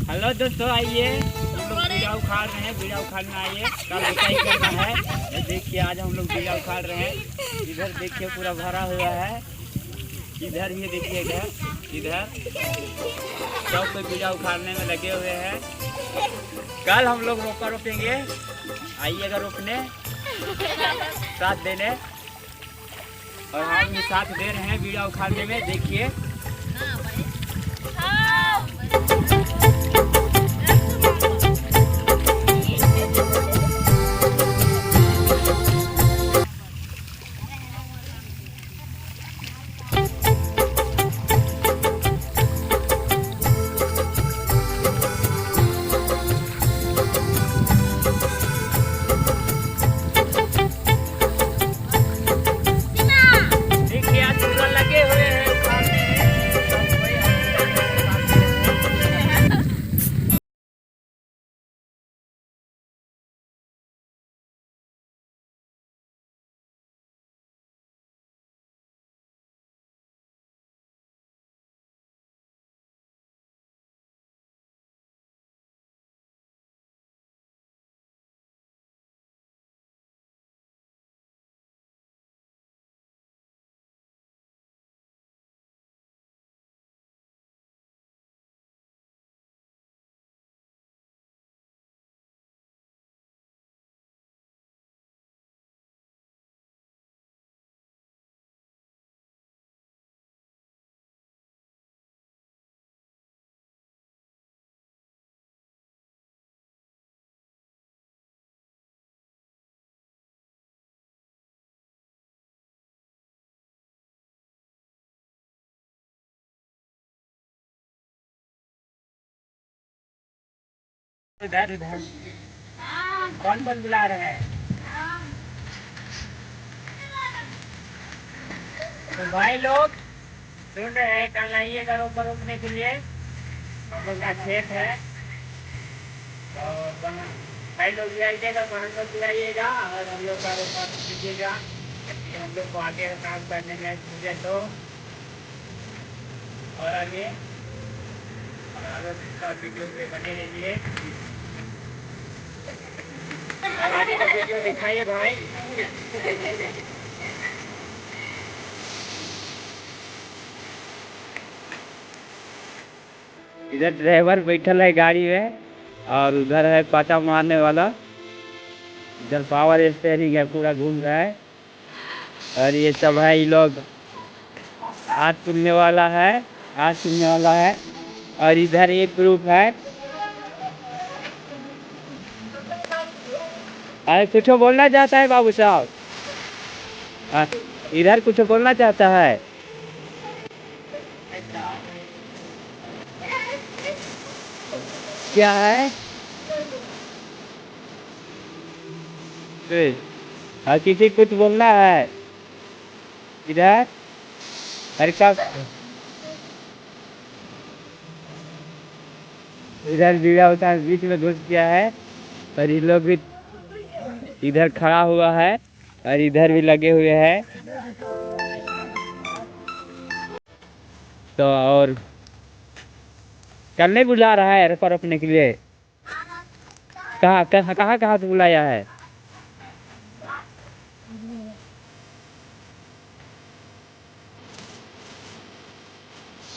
Hello दोस्तों, आइए हम लोग बीड़ा उखाड़ रहे हैं। बीड़ा उखाड़ना आइए, कल उठाई करना है। देखिए आज हम लोग बीड़ा उखाड़ रहे हैं। इधर देखिए पूरा भरा हुआ है। इधर भी देखिए, इधर सब पे बीड़ा उखाड़ने में लगे हुए हैं। कल हम लोग रोपेंगे, आइएगा रोपने, साथ देने। और हम भी साथ दे रहे हैं बीड़ा उखाड़ने में। देखिए इधर कौन बुला रहे हैं? तो भाई लोग सुन रहे हैं, कल आइएगा रोपने के लिए। हम लोग का खेत है, तो भाई लोग भी आइएगा, बहन लोग भी आइएगा और हम लोग का रोपा कीजिएगा। हम लोग को आगे काम करने में मुझे तो और आगे वीडियो पे बने रहिए। आगे का वीडियो दिखाइए भाई। इधर ड्राइवर बैठल है गाड़ी में और उधर है पाचा मारने वाला। इधर पावर स्टीयरिंग है, पूरा घूम रहा है। और ये सब है, ये लोग आज सुनने वाला है। और इधर एक ग्रुप है। अरे कुछ बोलना चाहता है बाबू साहब? इधर कुछ बोलना चाहता है? क्या है? किसी कुछ बोलना है इधर? अरे क्या इधर बीड़ा होता है, बीच में घुस गया है। और ये लोग भी इधर खड़ा हुआ है और इधर भी लगे हुए हैं। तो और कल नहीं बुला रहा है रोपने के लिए? कहाँ से बुलाया है?